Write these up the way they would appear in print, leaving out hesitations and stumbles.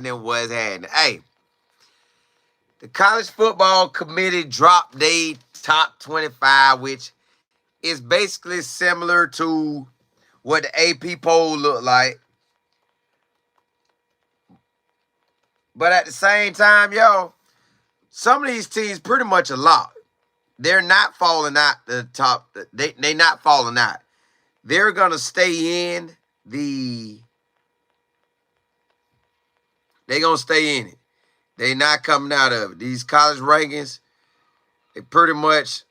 happening? Hey, the College Football Committee dropped their top 25, which is basically similar to what the AP poll looked like. But at the same time, yo, some of these teams pretty much a lock. They're not falling out the top. They not falling out. They're going to stay in the... They're going to stay in it. They're not coming out of it. These college rankings, they pretty much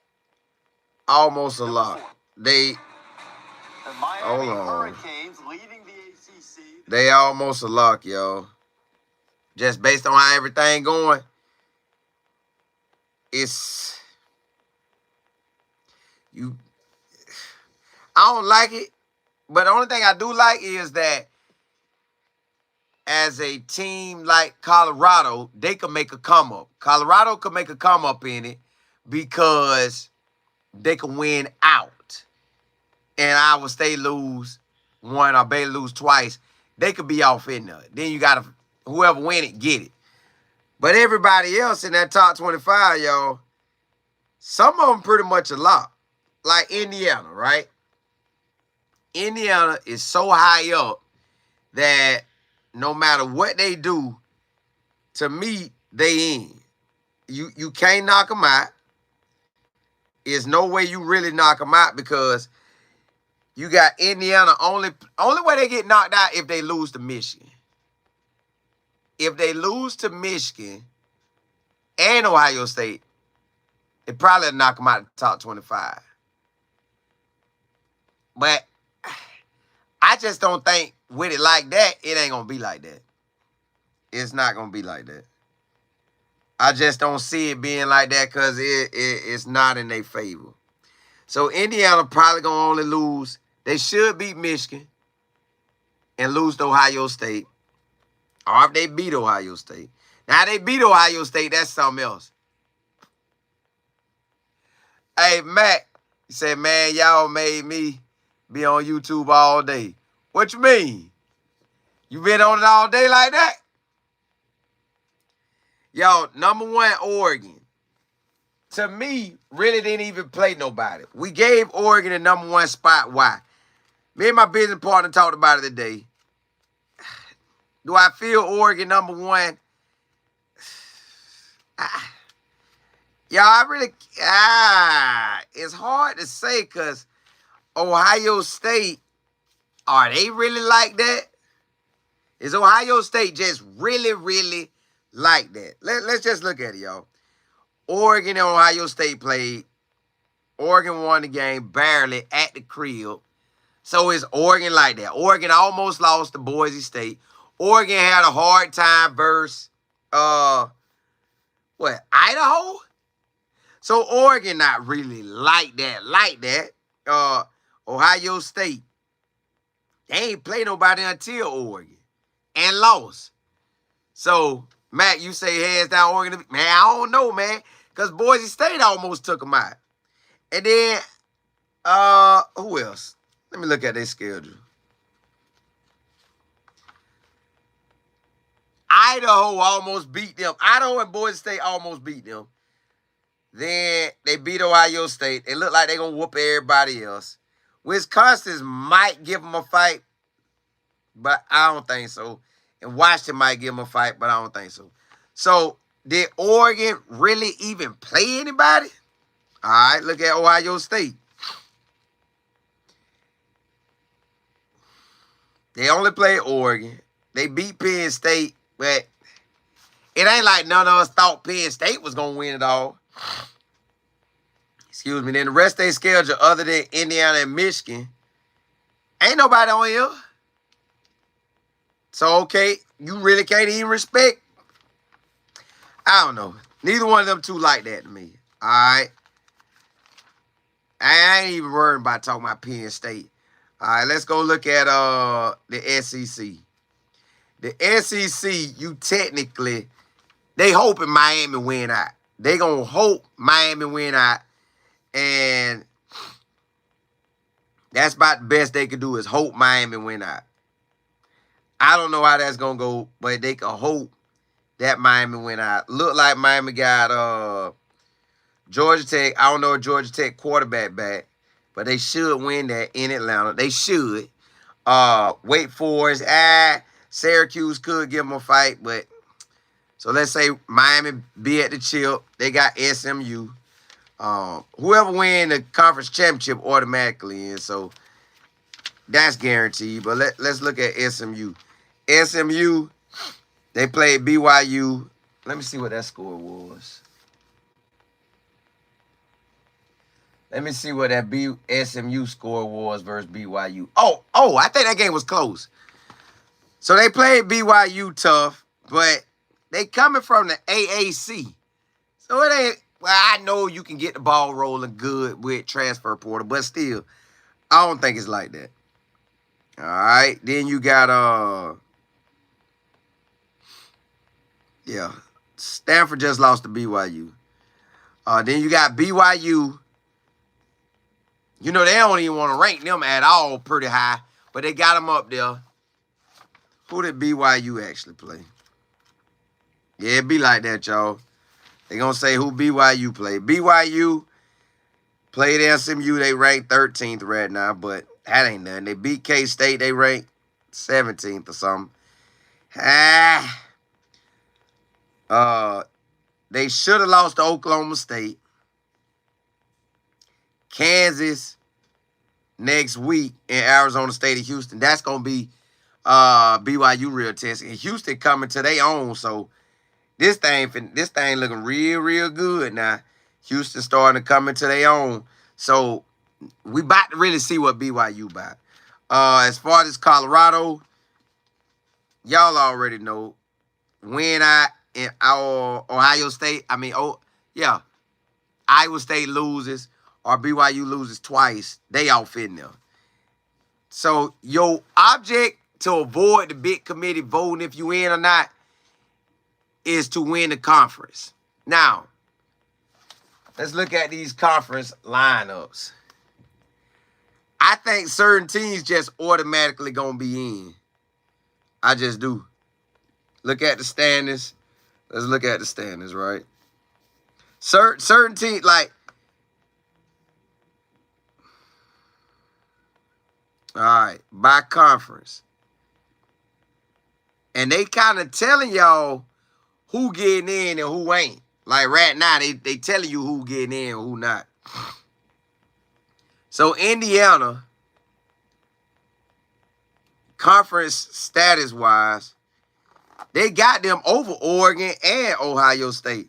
almost a lock. Hold on. They almost a lock, yo. Just based on how everything going, it's... I don't like it, but the only thing I do like is that as a team like Colorado, they could make a come up. Colorado could make a come up in it because they can win out. And Iowa State lose one or Baylor lose twice. They could be off in there. Then you got to, whoever win it, get it. But everybody else in that top 25, y'all, some of them pretty much a lock. Like Indiana, right? Indiana is so high up that no matter what they do, to me, they in. You can't knock them out. There's no way you really knock them out because you got Indiana only way they get knocked out if they lose to Michigan. If they lose to Michigan and Ohio State, it probably knock them out of the top 25. But I just don't think with it like that, it ain't going to be like that. It's not going to be like that. I just don't see it being like that because it's not in their favor. So Indiana probably going to only lose. They should beat Michigan and lose to Ohio State. Or if they beat Ohio State. Now, they beat Ohio State, that's something else. Hey, Mac, he said, man, y'all made me be on YouTube all day. What you mean? You been on it all day like that? Yo, number one, Oregon. To me, really didn't even play nobody. We gave Oregon the number one spot. Why? Me and my business partner talked about it today. Do I feel Oregon number one? Y'all, I really... it's hard to say because Ohio State, are they really like that? Is Ohio State just really, really like that? Let's just look at it, y'all. Oregon and Ohio State played. Oregon won the game barely at the crib. So is Oregon like that? Oregon almost lost to Boise State. Oregon had a hard time versus, Idaho? So Oregon not really like that. Ohio State, they ain't play nobody until Oregon and lost. So, Matt, you say hands down Oregon. Man, I don't know, man, because Boise State almost took them out. And then, who else? Let me look at their schedule. Idaho almost beat them. Idaho and Boise State almost beat them. Then they beat Ohio State. It looked like they're going to whoop everybody else. Wisconsin might give them a fight, but I don't think so. And Washington might give them a fight, but I don't think so. So, did Oregon really even play anybody? All right, look at Ohio State. They only played Oregon. They beat Penn State, but it ain't like none of us thought Penn State was going to win it all. Excuse me. Then the rest of their schedule, other than Indiana and Michigan, ain't nobody on here. So, okay, you really can't even respect. I don't know. Neither one of them two like that to me. All right? I ain't even worried about talking about Penn State. All right, let's go look at the SEC. The SEC, you technically, they hoping Miami win out. They going to hope Miami win out. And that's about the best they could do is hope Miami win out. I don't know how that's gonna go, but they can hope that Miami went out. Look like Miami got Georgia Tech. I don't know if Georgia Tech quarterback back, but they should win that in Atlanta. They should. Wake Forest, Syracuse could give them a fight, but so let's say Miami be at the chip. They got SMU. Whoever win the conference championship automatically in, so that's guaranteed. But let's look at SMU. SMU, they played BYU. Let me see what that score was. Let me see what that SMU score was versus BYU. Oh, I think that game was close. So they played BYU tough, but they coming from the AAC. So it ain't, well, I know you can get the ball rolling good with transfer portal, but still, I don't think it's like that. All right. Then you got, yeah, Stanford just lost to BYU. Then you got BYU. You know, they don't even want to rank them at all pretty high, but they got them up there. Who did BYU actually play? Yeah, it be like that, y'all. They going to say who BYU played. BYU played SMU. They ranked 13th right now, but that ain't nothing. They beat K-State. They ranked 17th or something. They should have lost to Oklahoma State. Kansas next week in Arizona State and Houston. That's going to be BYU real test. And Houston coming to their own, so this thing looking real good now. Houston starting to come into their own. So we about to really see what BYU about. As far as Colorado, y'all already know. Win out in our Ohio State. Iowa State loses or BYU loses twice. They off in there. So your object to avoid the big committee voting if you in or not is to win the conference. Now, let's look at these conference lineups. I think certain teams just automatically going to be in. I just do. Look at the standings. Let's look at the standings, right? Certain teams, like, all right, by conference. And they kind of telling y'all who getting in and who ain't. Like right now, they telling you who getting in and who not. So Indiana, conference status-wise, they got them over Oregon and Ohio State.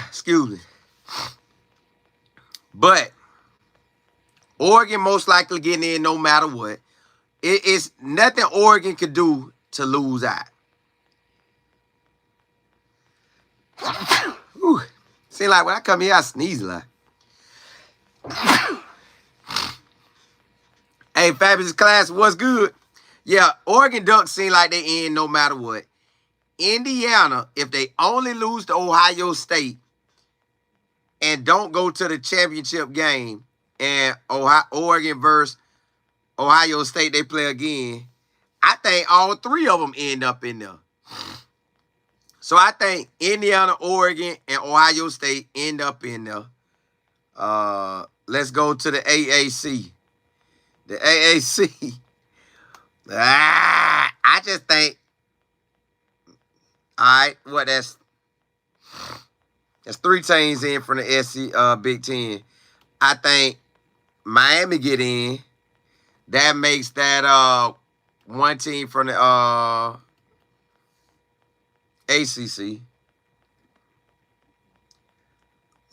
Excuse me. But Oregon most likely getting in no matter what. It's nothing Oregon could do to lose out. Seem like when I come here, I sneeze a lot. Hey, Fabulous Class, what's good? Yeah, Oregon Ducks seem like they in no matter what. Indiana, if they only lose to Ohio State and don't go to the championship game, and Oregon versus Ohio State, they play again, I think all three of them end up in there. So I think Indiana, Oregon, and Ohio State end up in there. Let's go to the AAC. The AAC. I just think, all right, what that's 3 teams in from the Big Ten. I think Miami get in. That makes that 1 team from the ACC.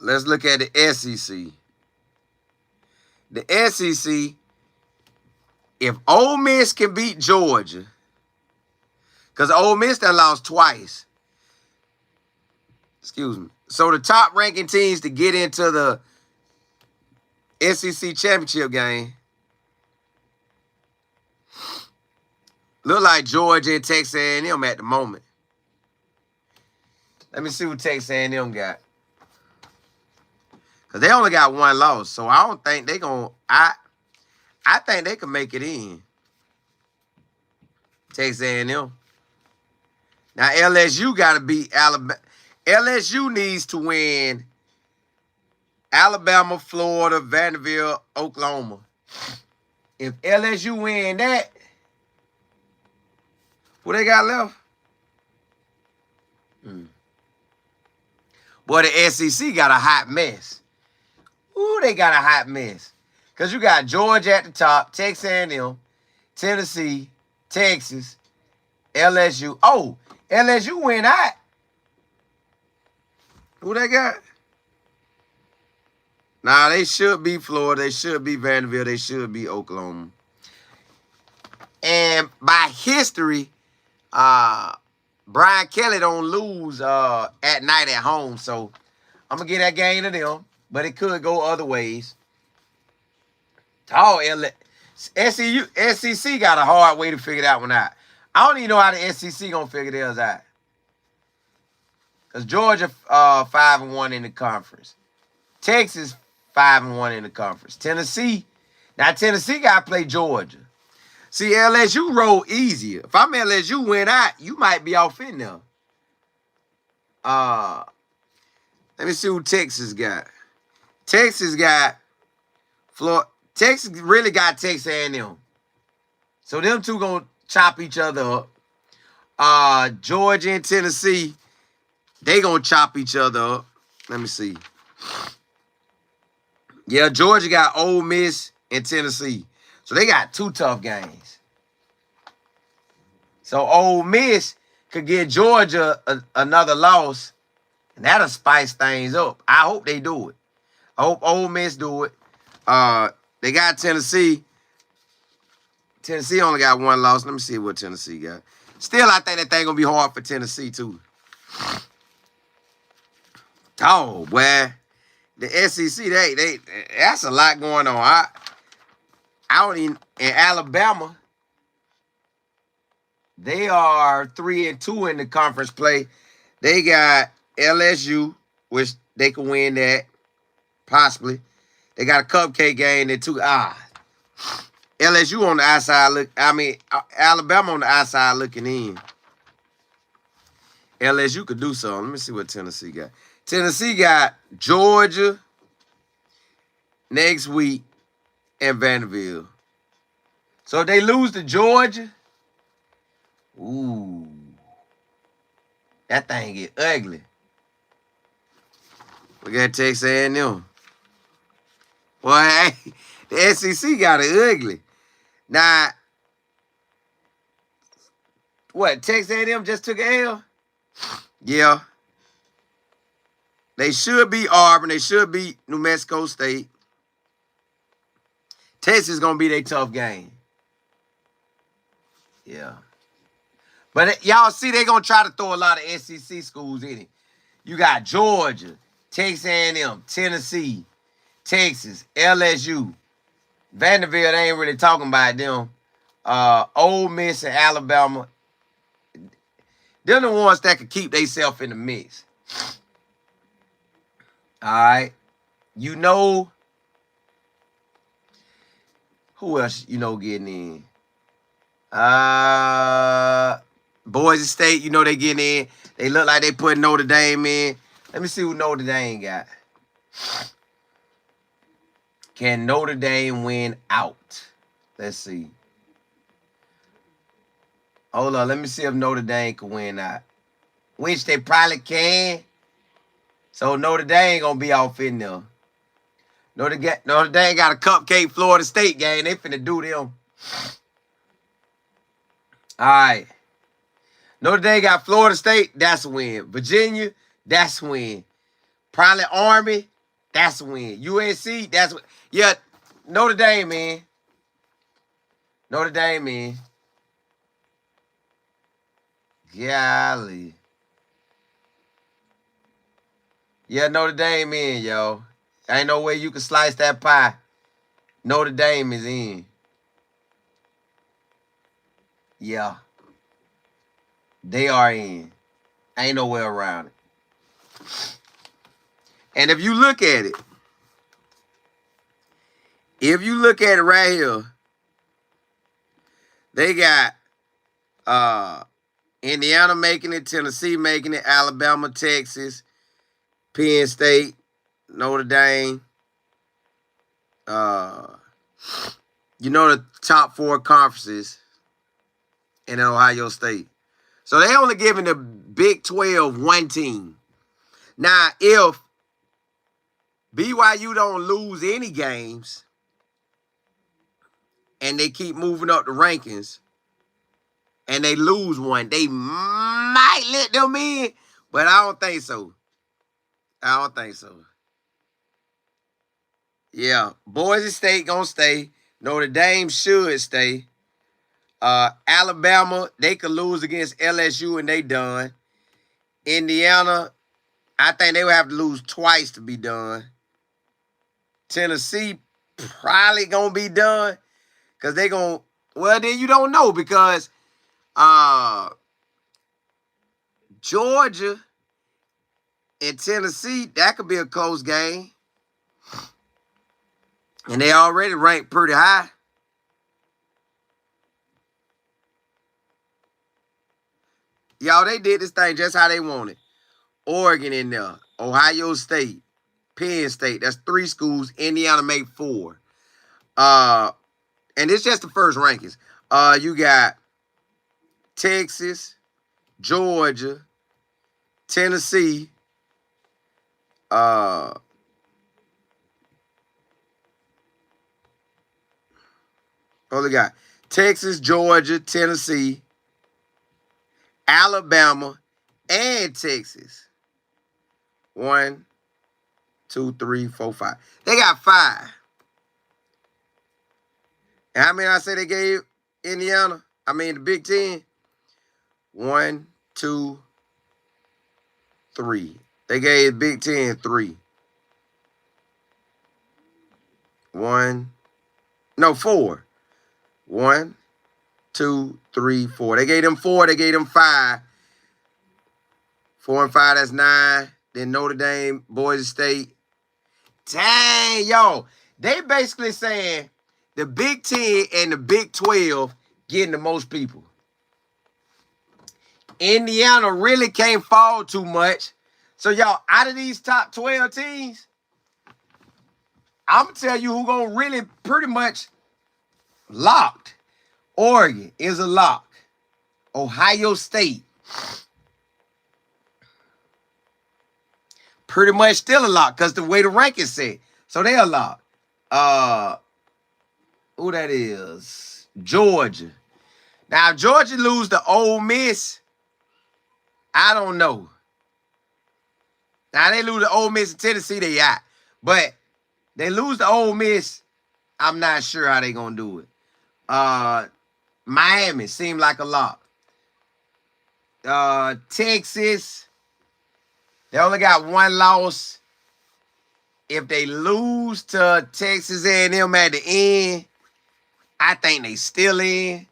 Let's look at the SEC. The SEC, if Ole Miss can beat Georgia, because Ole Miss done lost twice. Excuse me. So the top ranking teams to get into the SEC championship game look like Georgia and Texas A&M at the moment. Let me see what Texas A&M got. Because they only got 1 loss. So I don't think they going to... I think they can make it in. Texas A&M. Now, LSU got to beat Alabama. LSU needs to win Alabama, Florida, Vanderbilt, Oklahoma. If LSU win that, what they got left? Boy, the SEC got a hot mess. Ooh, they got a hot mess. Because you got Georgia at the top, Texas A&M, Tennessee, Texas, LSU. Oh, LSU went out. Who they got? Nah, they should be Florida. They should be Vanderbilt. They should be Oklahoma. And by history, Brian Kelly don't lose at night at home. So I'm going to get that game to them. But it could go other ways. Oh, SEC got a hard way to figure that one out. I don't even know how the SEC going to figure theirs out. Because Georgia 5-1 in the conference. Texas 5-1 in the conference. Tennessee. Now, Tennessee got to play Georgia. See, LSU roll easier. If I'm LSU win out, you might be off in there. Let me see who Texas got. Texas got Florida. Texas really got Texas A&M. So them two going to chop each other up. Georgia and Tennessee, they going to chop each other up. Let me see. Yeah, Georgia got Ole Miss and Tennessee. So they got two tough games. So Ole Miss could get Georgia another loss, and that'll spice things up. I hope they do it. I hope Ole Miss do it. They got Tennessee. Tennessee only got one loss. Let me see what Tennessee got. Still, I think that thing going to be hard for Tennessee, too. Oh, boy. The SEC, that's a lot going on. I don't even, in Alabama, they are 3-2 in the conference play. They got LSU, which they can win that, possibly. They got a cupcake game. They're LSU on the outside Alabama on the outside looking in. LSU could do something. Let me see what Tennessee got. Tennessee got Georgia next week and Vanderbilt. So if they lose to Georgia, ooh, that thing get ugly. We got Texas A&M. Boy, hey, the SEC got it ugly. Now, what, Texas A&M just took an L? Yeah. They should beat Auburn. They should beat New Mexico State. Texas is going to be their tough game. Yeah. But y'all see, they're going to try to throw a lot of SEC schools in it. You got Georgia, Texas A&M, Tennessee, Texas, LSU. Vanderbilt ain't really talking about them. Ole Miss and Alabama. They're the ones that can keep themselves in the mix. All right. You know, who else you know getting in? Boise State, you know they getting in. They look like they putting Notre Dame in. Let me see who Notre Dame got. Can Notre Dame win out? Let's see. Hold on. Let me see if Notre Dame can win out. Which they probably can. So Notre Dame going to be off in there. Notre Dame got a cupcake Florida State game. They finna do them. All right. Notre Dame got Florida State. That's a win. Virginia, that's a win. Probably Army, that's a win. USC, that's a win. Yeah, Notre Dame, man. Notre Dame, man. Golly. Yeah, Notre Dame in, yo. Ain't no way you can slice that pie. Notre Dame is in. Yeah. They are in. Ain't no way around it. And if you look at it, right here, they got Indiana making it, Tennessee making it, Alabama, Texas, Penn State, Notre Dame. You know the top 4 conferences, and Ohio State. So they only giving the Big 12 one team. Now, if BYU don't lose any games and they keep moving up the rankings and they lose one, they might let them in, but I don't think so. I don't think so. Yeah, Boise State gonna stay. Notre Dame should stay. Alabama, they could lose against LSU and they done. Indiana, I think they would have to lose twice to be done. Tennessee probably gonna be done because they gonna. Well, then you don't know because Georgia and Tennessee, that could be a close game, and they already ranked pretty high. Y'all, they did this thing just how they wanted. Oregon in there, Ohio State, Penn State. That's 3 schools. Indiana made 4. And it's just the first rankings. You got Texas, Georgia, Tennessee. They got Texas, Georgia, Tennessee, Alabama, and Texas. 1, 2, 3, 4, 5. They got 5. And how many I say they gave Indiana? I mean the Big 10. 1, 2, 3. They gave Big 10 3. 4. 1, 2, 3, 4. They gave them 4. They gave them 5. 4 and 5, that's 9. Then Notre Dame, Boise State. Dang, yo. They basically saying the Big 10 and the Big 12 getting the most people. Indiana really can't fall too much. So, y'all, out of these top 12 teams, I'm going to tell you who going to really pretty much locked. Oregon is a lock. Ohio State, pretty much still a lock because the way the rankings set. So they a lock. Who that is? Georgia. Now, if Georgia lose to Ole Miss, I don't know. Now, they lose to Ole Miss and Tennessee, they out. But they lose to Ole Miss, I'm not sure how they going to do it. Miami seemed like a lock. Texas, they only got 1 loss. If they lose to Texas A&M at the end, I think they still in.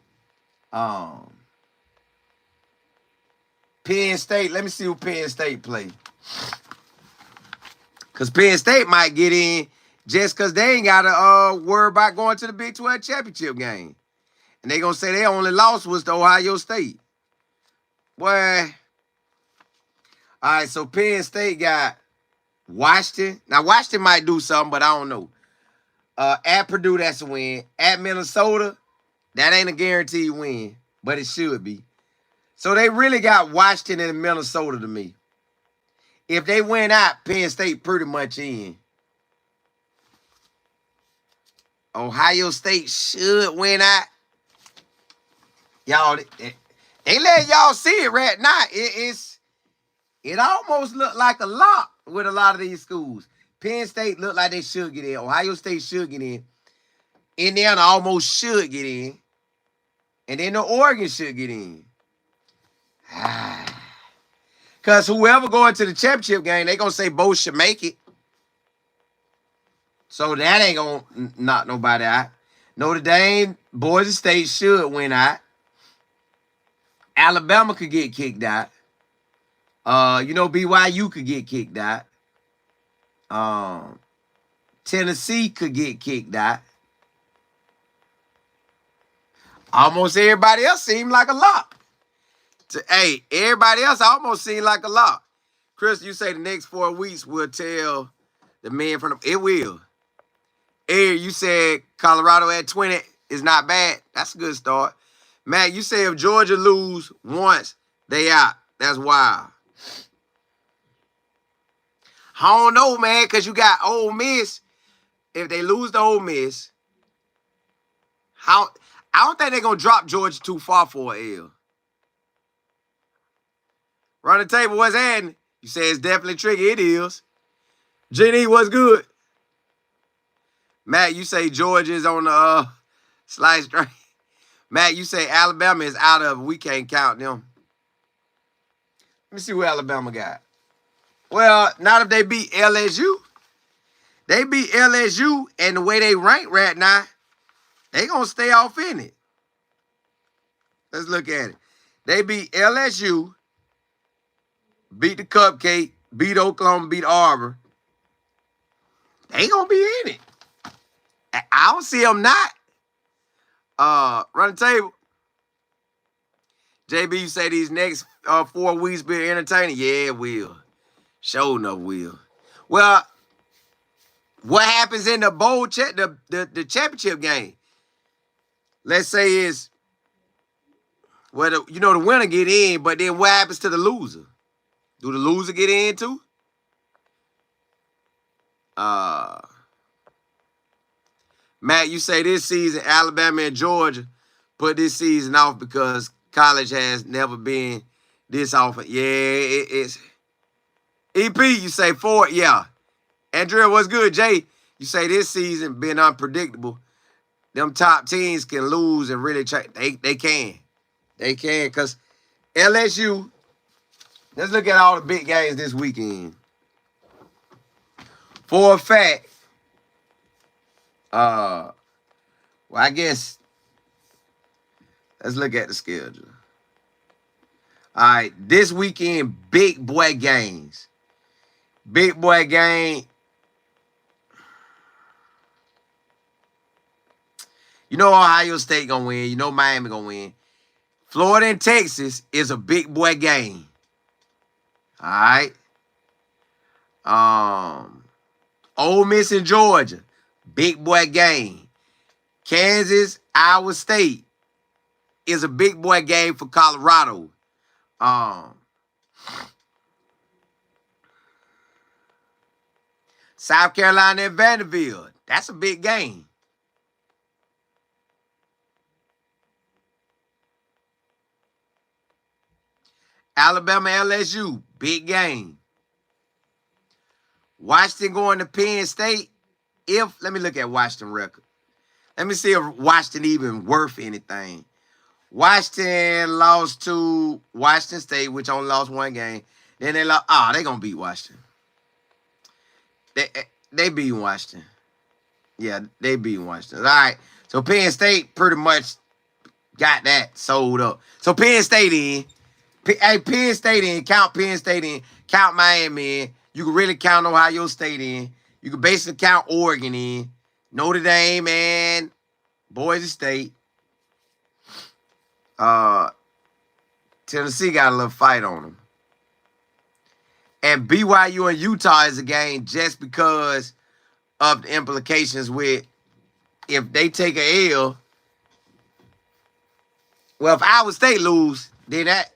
Penn State, let me see who Penn State play. Because Penn State might get in just because they ain't got to worry about going to the Big 12 championship game. And they going to say their only loss was to Ohio State. Boy. All right, so Penn State got Washington. Now, Washington might do something, but I don't know. At Purdue, that's a win. At Minnesota, that ain't a guaranteed win, but it should be. So they really got Washington and Minnesota to me. If they win out, Penn State pretty much in. Ohio State should win out. Y'all, they let y'all see it right now. It almost looked like a lock with a lot of these schools. Penn State looked like they should get in. Ohio State should get in. Indiana almost should get in. And then the Oregon should get in. Because whoever going to the championship game, they going to say both should make it. So that ain't going to knock nobody out. Notre Dame, Boise State should win out. Alabama could get kicked out. BYU could get kicked out. Tennessee could get kicked out. Almost everybody else seemed like a lock. Hey, everybody else almost seemed like a lot. Chris, you say the next 4 weeks will tell the men from the... It will. Eric, you said Colorado at 20 is not bad. That's a good start. Matt, you say if Georgia lose once, they out. That's wild. I don't know, man, because you got Ole Miss. If they lose to Ole Miss, I don't think they're going to drop Georgia too far for an L. Run the table, what's happening? You say it's definitely tricky. It is. Jenny, what's good? Matt, you say Georgia is on the slice train. Matt, you say Alabama is out of it. We can't count them. Let me see what Alabama got. Well, not if they beat LSU. They beat LSU, and the way they rank right now, they going to stay off in it. Let's look at it. They beat LSU, beat the Cupcake, beat Oklahoma, beat Auburn. They going to be in it. I don't see them not. Run the table. JB, you say these next 4 weeks be entertaining? Yeah, it will. Sure enough will. Well, what happens in the bowl the championship game? Let's say it's, well, the winner get in, but then what happens to the loser? Do the loser get in too? Matt, you say this season, Alabama and Georgia put this season off because college has never been this often. Yeah, it's... EP, you say 4. Yeah. Andrea, what's good? Jay, you say this season been unpredictable. Them top teams can lose and really try. They can. They can, because LSU, let's look at all the big games this weekend. For a fact, well, I guess let's look at the schedule. All right, this weekend, big boy games. Big boy game. You know Ohio State gonna win. You know Miami gonna win. Florida and Texas is a big boy game. All right. Ole Miss and Georgia, big boy game. Kansas, Iowa State is a big boy game for Colorado. South Carolina and Vanderbilt, that's a big game. Alabama, LSU, big game. Washington going to Penn State. Let me look at Washington record. Let me see if Washington even worth anything. Washington lost to Washington State, which only lost 1 game. Then they lost. Oh, they going to beat Washington. They beat Washington. Yeah, they beat Washington. All right. So Penn State pretty much got that sold up. So Penn State in. Hey, Penn State in. Count Penn State in. Count Miami in. You can really count Ohio State in. You can basically count Oregon in. Notre Dame and Boise State. Tennessee got a little fight on them. And BYU and Utah is a game just because of the implications with if they take a L. Well, if Iowa State lose, then that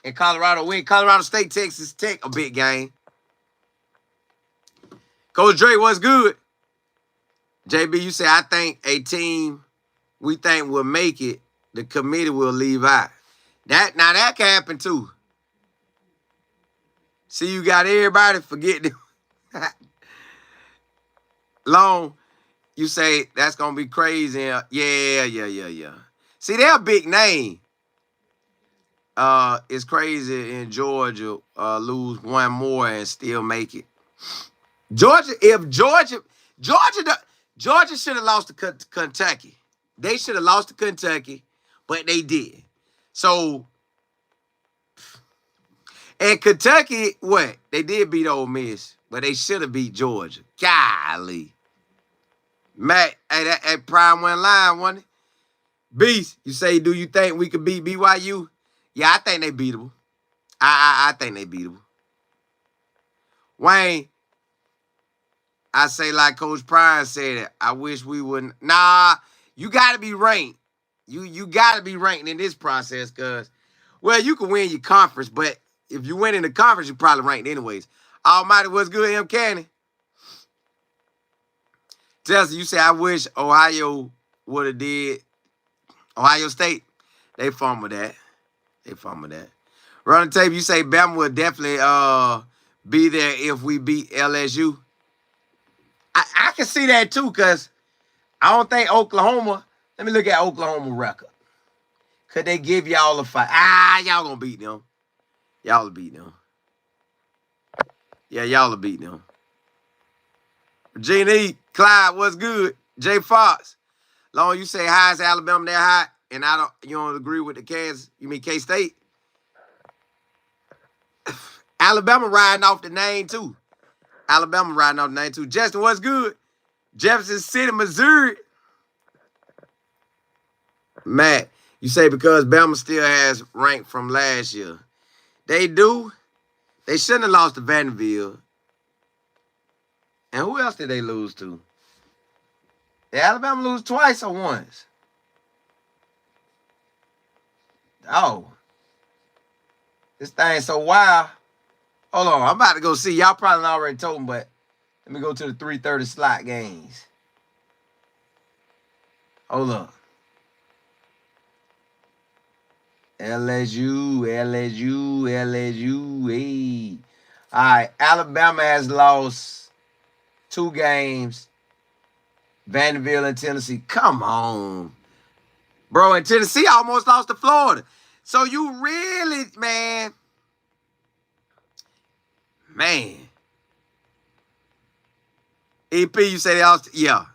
and Colorado win. Colorado State, Texas Tech, a big game. Coach Dre, what's good? JB, you say, I think a team we think will make it, the committee will leave out. Now that can happen too. See, you got everybody forgetting. Long, you say that's going to be crazy. Yeah. See, they're a big name. It's crazy in Georgia lose 1 more and still make it. Georgia should have lost to Kentucky. They should have lost to Kentucky, but they did. So, and Kentucky, what? They did beat Ole Miss, but they should have beat Georgia. Golly. Matt, hey, that prime one line, wasn't it? Beast, you say, do you think we could beat BYU? Yeah, I think they beatable. I think they beatable. Wayne, I say like Coach Pryor said it. I wish we wouldn't. Nah, you got to be ranked. You got to be ranked in this process because, well, you can win your conference, but if you win in the conference, you probably ranked anyways. Almighty, what's good, M. Cannon? Chelsea, you say, I wish Ohio would have did. Ohio State, they fumbled that. They fumbled that. Run the tape, you say Bama will definitely be there if we beat LSU. I can see that too, because I don't think Oklahoma, let me look at Oklahoma record. Could they give y'all a fight? Y'all gonna beat them. Y'all will beat them. Yeah, y'all will beat them. Virginia E, Clyde, what's good? Jay Fox. Long you say high as Alabama, they're hot, and you don't agree with the Kansas. You mean K-State? Alabama riding off the name too. Alabama riding off the name too. Justin, what's good? Jefferson City, Missouri. Matt, you say because Bama still has rank from last year. They do. They shouldn't have lost to Vanderbilt. And who else did they lose to? Did Alabama lose twice or once? Oh. This thing's so wild. Hold on. I'm about to go see. Y'all probably already told me, but let me go to the 3:30 slot games. Hold up. LSU. Hey. All right. Alabama has lost 2 games. Vanderbilt and Tennessee. Come on. Bro, and Tennessee almost lost to Florida. So you really, man. EP, you say they lost. Yeah.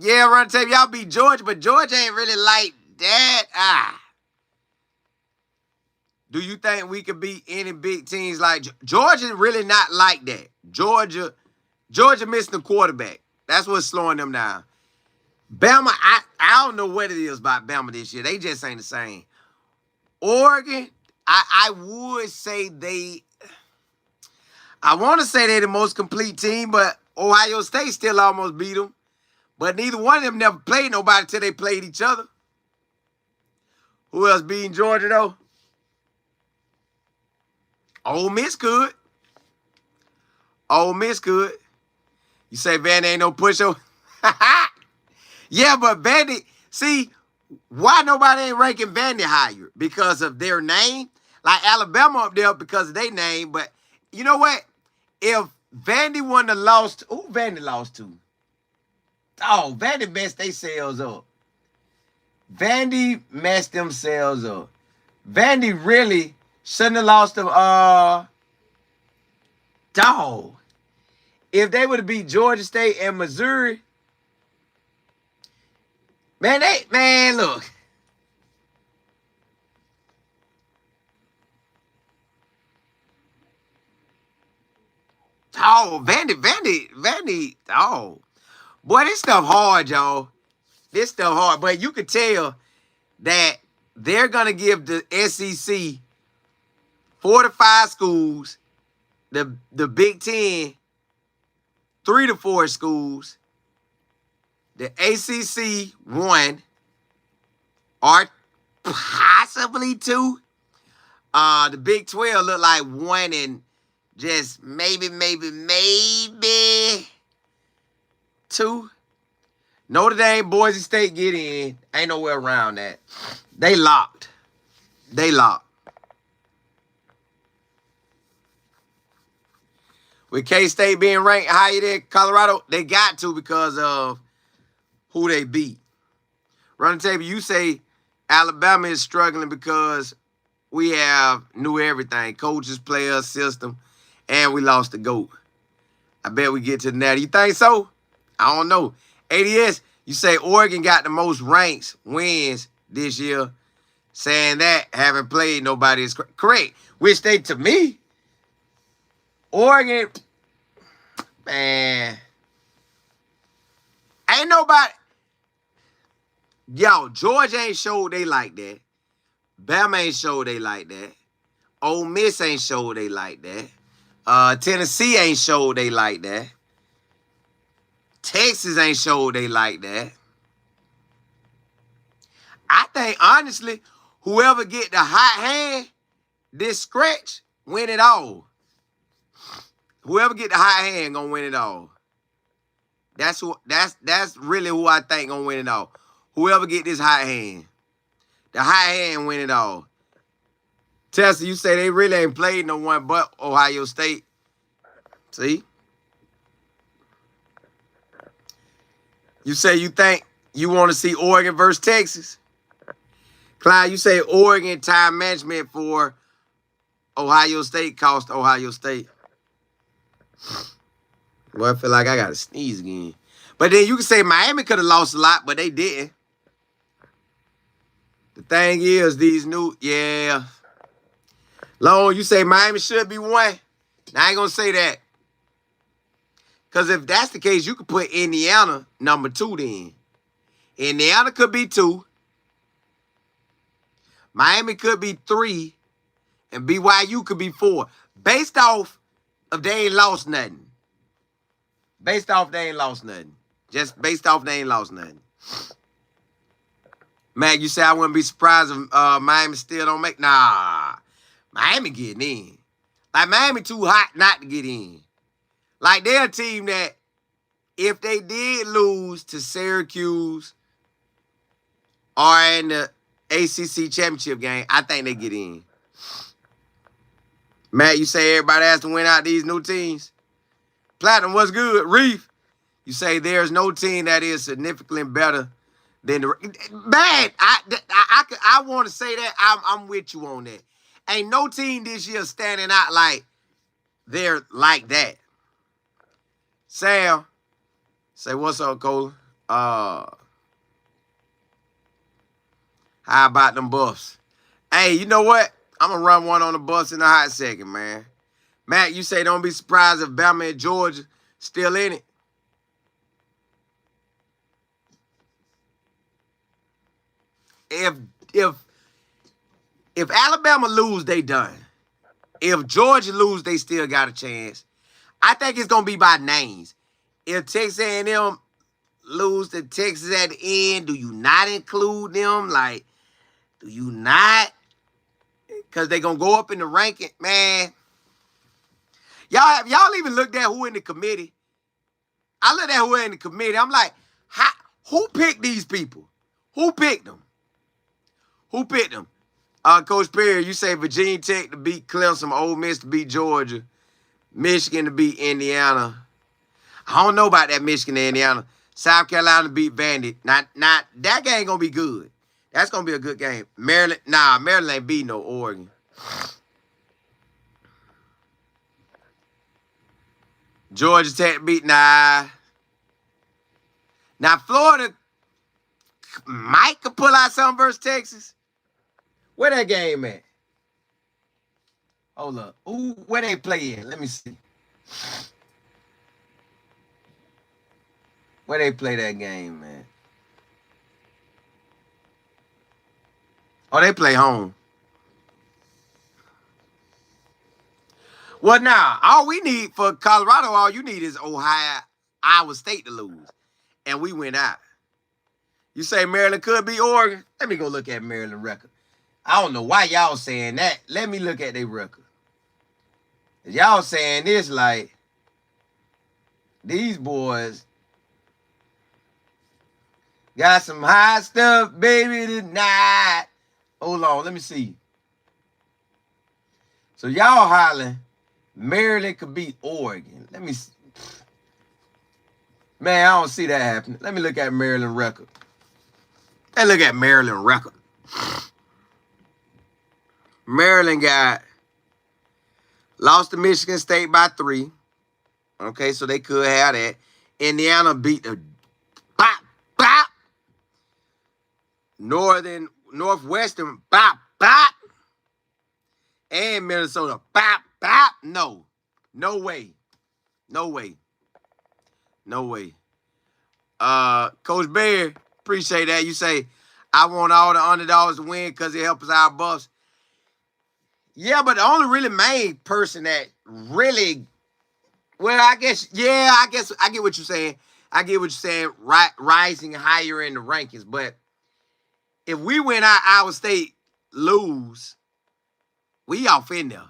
Run tape. Y'all beat Georgia, but Georgia ain't really like that. Do you think we could beat any big teams like Georgia? Really not like that. Georgia missing the quarterback. That's what's slowing them down. Bama, I don't know what it is about Bama this year. They just ain't the same. Oregon, I would say I want to say they're the most complete team, but Ohio State still almost beat them. But neither one of them never played nobody till they played each other. Who else beating Georgia, though? Ole Miss could. You say Vandy ain't no pushover? Yeah, but Vandy, see, why nobody ain't ranking Vandy higher? Because of their name? Like Alabama up there because of their name, but you know what? If Vandy wouldn't have lost, who Vandy lost to? Oh, Vandy messed themselves up. Vandy really shouldn't have lost to, dog. If they would have beat Georgia State and Missouri, look. Oh, Vandy, oh. Boy, this stuff hard, y'all. This stuff hard. But you could tell that they're going to give the SEC 4 to 5 schools, the Big Ten 3 to 4 schools, the ACC 1 or possibly 2. The Big 12 look like 1 and just maybe 2. Notre Dame, Boise State get in. Ain't nowhere around that. They locked. With K-State being ranked higher than Colorado, they got to because of who they beat. Run the table, you say Alabama is struggling because we have new everything. Coaches, players, system, and we lost the GOAT. I bet we get to the net. You think so? I don't know. ADS, you say Oregon got the most ranks, wins this year. Saying that, haven't played nobody is correct. Which they, to me, Oregon, man, ain't nobody. Yo, Georgia ain't showed they like that. Bama ain't showed they like that. Ole Miss ain't showed they like that. Tennessee ain't showed they like that. Texas ain't showed they like that. I think, honestly, whoever get the hot hand, this stretch, win it all. Whoever get the hot hand gonna win it all. That's really who I think gonna win it all. Whoever get this hot hand. The hot hand win it all. Tessa, you say they really ain't played no one but Ohio State. See? You say you think you want to see Oregon versus Texas. Clyde, you say Oregon time management for Ohio State cost Ohio State. Well, I feel like I got to sneeze again. But then you can say Miami could have lost a lot, but they didn't. The thing is, these new, yeah. Long, you say Miami should be one. Now, I ain't going to say that. Because if that's the case, you could put Indiana number 2 then. Indiana could be 2. Miami could be 3. And BYU could be 4. Based off of they ain't lost nothing. Based off they ain't lost nothing. Just based off they ain't lost nothing. Mac, you say I wouldn't be surprised if Miami still don't make. Nah. Miami getting in. Like, Miami too hot not to get in. Like, they're a team that if they did lose to Syracuse or in the ACC championship game, I think they get in. Matt, you say everybody has to win out these new teams? Platinum, what's good? Reef, you say there's no team that is significantly better than the... Bad. I want to say that. I'm with you on that. Ain't no team this year standing out like they're like that. Sam, say what's up, Cole? How about them Buffs? Hey, you know what? I'm going to run one on the Buffs in a hot second, man. Matt, you say don't be surprised if Bama and Georgia still in it. If Alabama lose, they done. If Georgia lose, they still got a chance. I think it's going to be by names. If Texas A&M lose to Texas at the end, do you not include them? Like, do you not? Because they're going to go up in the ranking. Man, y'all even looked at who in the committee? I looked at who in the committee. I'm like, who picked these people? Who picked them? Who picked them? Coach Perry, you say Virginia Tech to beat Clemson, Ole Miss to beat Georgia, Michigan to beat Indiana. I don't know about that Michigan and Indiana. South Carolina to beat Vandy. Not that game gonna be good. That's gonna be a good game. Maryland ain't beat no Oregon. Georgia Tech beat Now Florida might could pull out something versus Texas. Where that game at? Hold up. Ooh, where they play in? Let me see. Where they play that game, man? Oh, they play home. Well, now, all we need for Colorado, all you need is Iowa State to lose. And we went out. You say Maryland could be Oregon? Let me go look at Maryland record. I don't know why y'all saying that. Let me look at their record. Y'all saying this like these boys got some hot stuff, baby, tonight. Hold on, let me see. So y'all hollering Maryland could beat Oregon. Let me see. Man, I don't see that happening. Let me look at Maryland record. Let's look at Maryland record. Maryland got lost to Michigan State by 3. Okay, so they could have that. Indiana beat the bop. Northwestern bop. And Minnesota bop. No way. Coach Bear, appreciate that. You say, I want all the underdogs to win because it helps our buffs. Yeah, but the only really main person that really, well, I guess I get what you're saying. I get what you're saying, rising higher in the rankings. But if we win Iowa State lose, we off in there.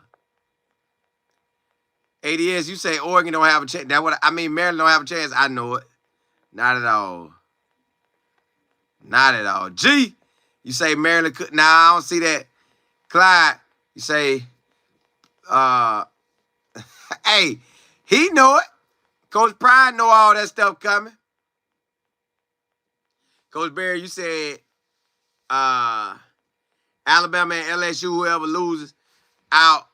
ADS, you say Oregon don't have a chance. Maryland don't have a chance. I know it. Not at all. Not at all. G, you say Maryland could. Nah, I don't see that. Clyde, you say, hey, he know it. Coach Pride know all that stuff coming. Coach Barry, you said Alabama and LSU, whoever loses out.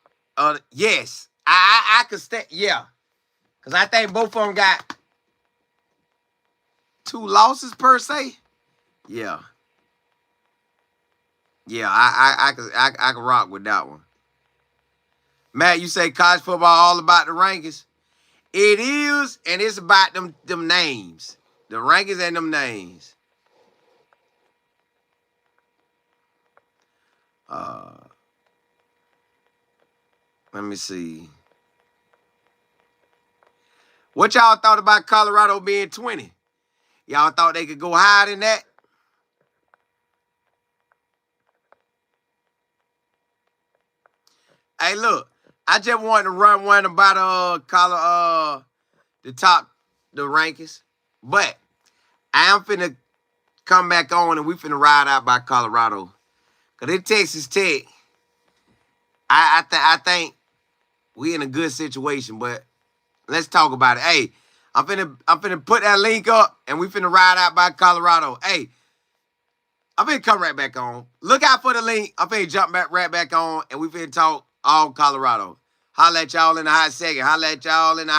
Yes, I could stand. Yeah, because I think both of them got 2 losses per se. Yeah. Yeah, I could rock with that one. Matt, you say college football all about the rankings. It is, and it's about them names. The rankings and them names. Let me see. What y'all thought about Colorado being 20? Y'all thought they could go higher than that? Hey, look, I just wanted to run one about the rankings, but I am finna come back on and we finna ride out by Colorado. Cause in Texas Tech, I think we in a good situation, but let's talk about it. Hey, I'm finna put that link up and we finna ride out by Colorado. Hey, I'm finna come right back on. Look out for the link. I'm finna jump right back on and we finna talk all Colorado. Holla at y'all in a hot second. Holla at y'all in a